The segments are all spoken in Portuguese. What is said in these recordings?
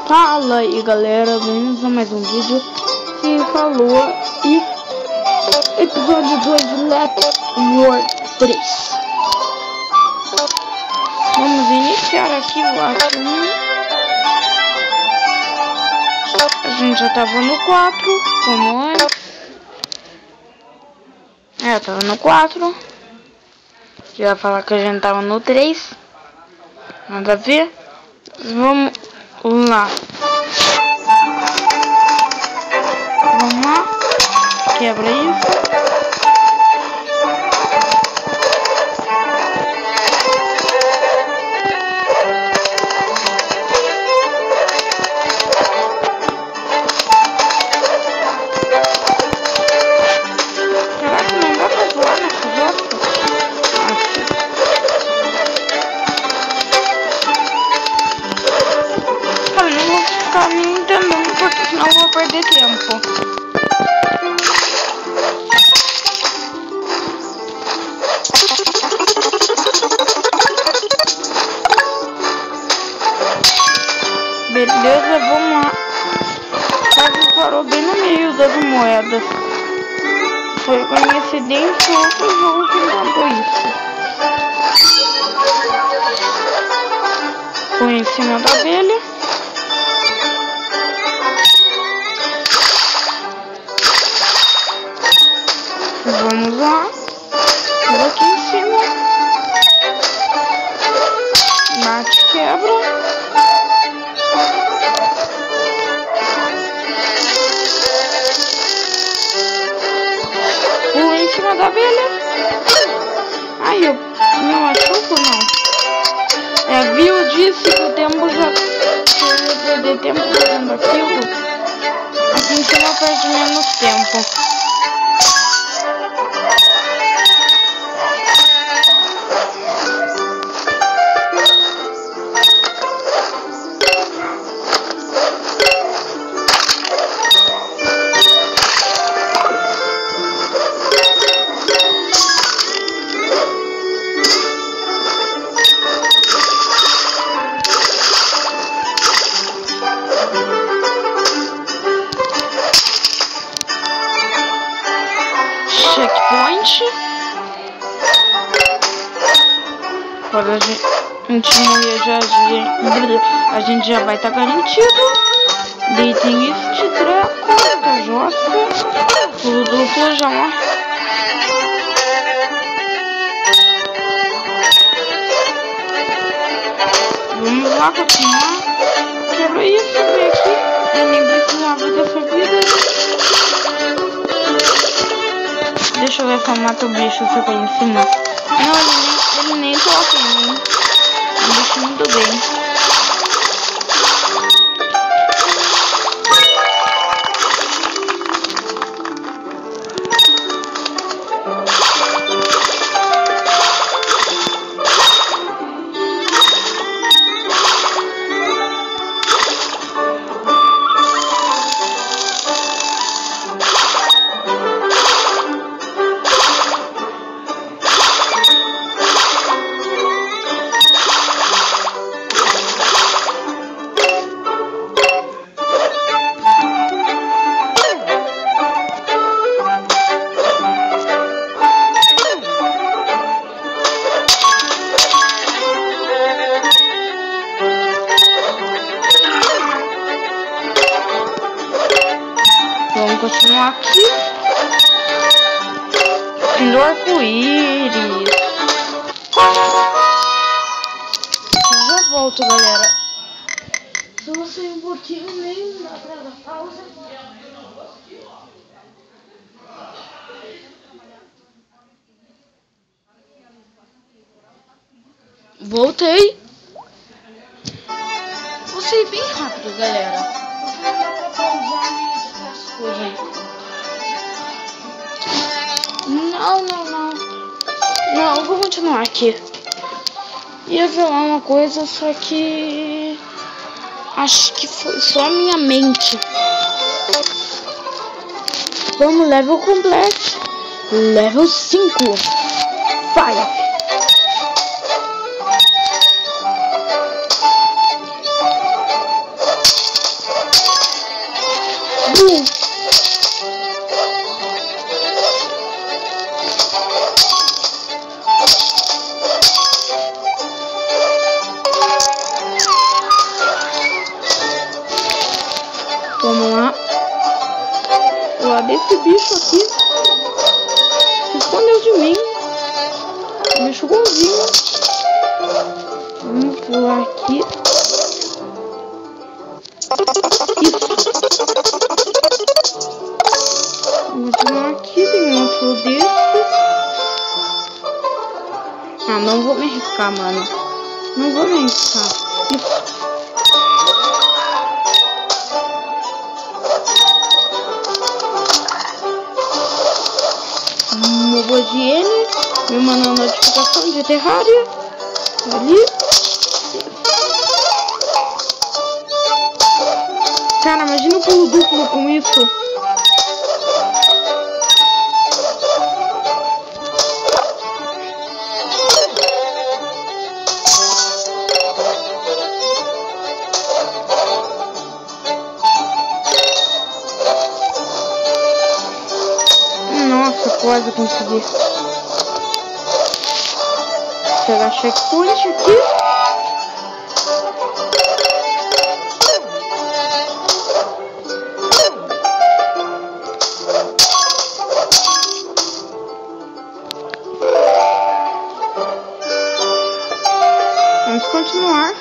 Fala aí galera, bem-vindos a mais um vídeo. Quem falou e episódio 2 de Let's War 3. Vamos iniciar aqui o ato 1. A gente já tava no 4, como antes. Tava no 4. Já ia falar que a gente tava no 3. Nada a ver. Vamos lá. Vamos lá. Quebra isso. Caraca, não dá pra voar nessa bosta? Cara, não vou ficar me entendendo porque senão eu vou perder tempo. Beleza, vamos lá. Quase parou bem no meio das moedas. Foi coincidência ou outro jogo que inventou isso. Foi em cima da abelha. Vamos lá. Vou aqui em cima. Bate, quebra. Pula em cima da abelha. Ai, eu não machuco, não. Viu, disse que o tempo já... Se eu ia perder tempo fazendo aquilo, aqui em cima perde menos tempo. Checkpoint. Agora a gente morrer a gente já vai estar garantido. Daí tem este treco da jossa. Pulo duplo já morre. Vamos lá continuar. Quebra isso, vem aqui. Eu nem precisava dessa vida. Deixa eu ver se eu mato o bicho se eu cair em cima. Não, ele nem toca em mim. Me deixa muito bem. Vamos continuar aqui. Do arco-íris. Já volto, galera. Só sei um pouquinho, nem dá pra dar pausa. Voltei. Vou ser bem rápido, galera. Não, vou continuar aqui. Ia falar uma coisa, só que acho que foi só a minha mente. Vamos, level completo. Level 5. Fire. Vamos lá. O lado desse bicho aqui se escondeu de mim. Bicho bonzinho. Vamos pular aqui. Isso. Vamos continuar aqui. Tem outro desse. Ah, não vou me arriscar, mano. Não vou me arriscar. Isso. Mobogiene me mandou notificação de Terraria ali. Cara, imagina o pulo duplo com isso. Nossa, quase consegui. Pegar checkpoint aqui. Vamos continuar.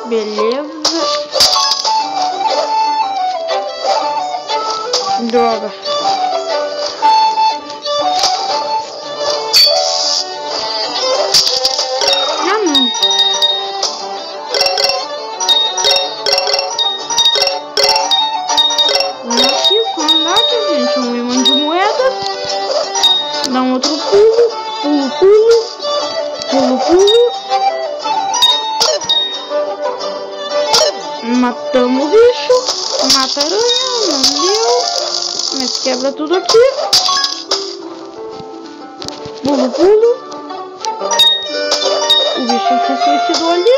Beleza. Droga. Ah, não. Vamos aqui, só andar aqui, gente. Um imã de moeda. Dá um outro pulo. Pulo, pulo. Pulo, pulo. Matamos o bicho. Mata a aranha. Não deu. Mas quebra tudo aqui. Pulo, pulo. O bicho se suicidou ali.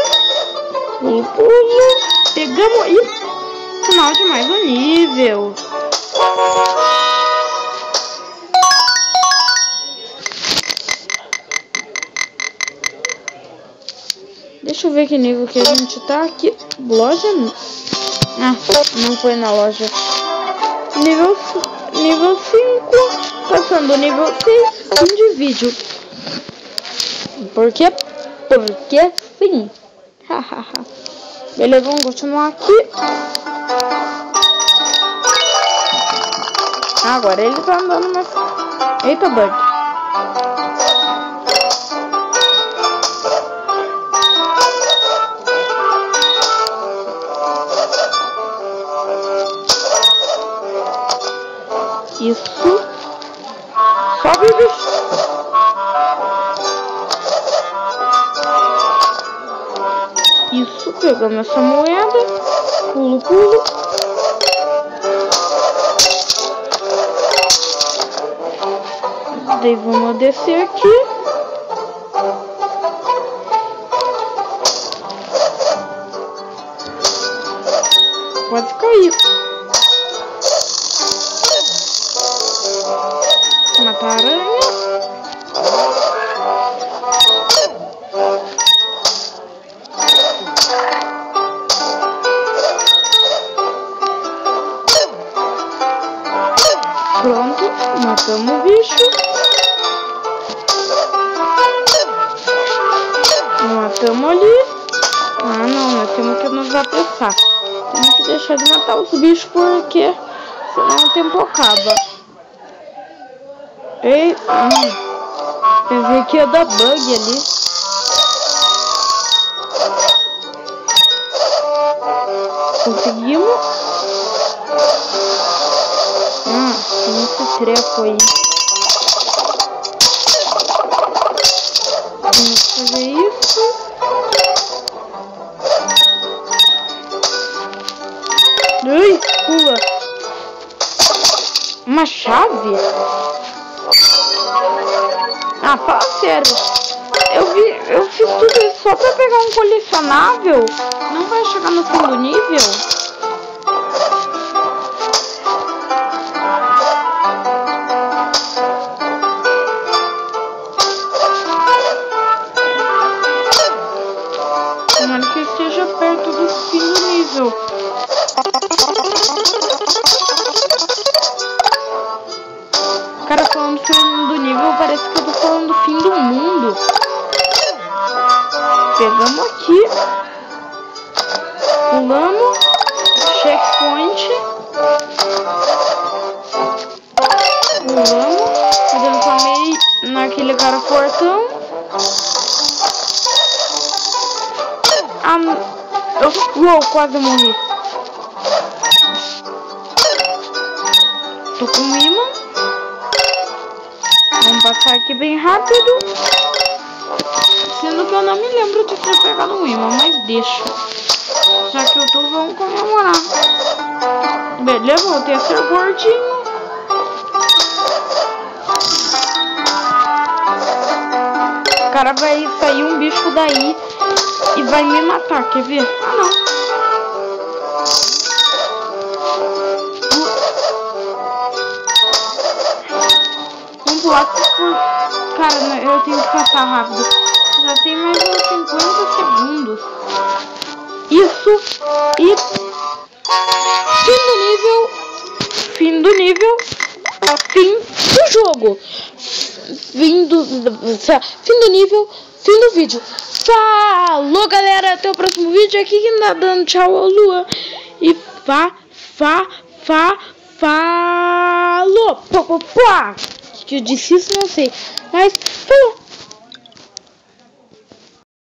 Pulo, pulo. Pegamos e final de mais um nível. Deixa eu ver que nível que a gente tá aqui. Loja? Ah, não foi na loja. Nível 5. Passando o nível 6. Fim de vídeo. Por quê? Porque sim. Hahaha. Beleza, vamos continuar aqui. Agora ele tá andando mais. Eita, bug. Isso. Sobe, bicho. Isso, pegamos essa moeda. Pulo, pulo. Daí vamos descer aqui. Quase caiu. Matar a aranha. Pronto, matamos o bicho. Matamos ali. Ah, não, nós temos que nos apressar. Temos que deixar de matar os bichos porque senão o tempo acaba. Ei, pensei que ia dar bug ali. Conseguimos. Tem esse treco aí. Vamos fazer isso. Uma chave? Ah, fala sério. Eu fiz tudo isso só pra pegar um colecionável? Não vai chegar no fim do nível? Tomara que esteja perto do fim do nível. Cara, falando fim do nível, parece que eu tô falando do fim do mundo. Pegamos aqui. Pulamos. Checkpoint. Pulamos. Fazendo também naquele cara fortão. Uou, quase morri. Tô com imã. Vamos passar aqui bem rápido. Sendo que eu não me lembro de ter pegado um imã, mas deixa. Já que eu tô, vamos comemorar. Beleza, voltei a ser gordinho. Cara, vai sair um bicho daí e vai me matar, quer ver? Ah, não. Vamos pular por... Cara, eu tenho que passar rápido. Já tem mais uns 50 segundos. Isso. E... Fim do nível. Fim do jogo. Fim do nível. Fim do vídeo. Falou, galera. Até o próximo vídeo. Aqui que tá dando tchau ao Lua. E falou. O que eu disse isso, não sei. Mas falou.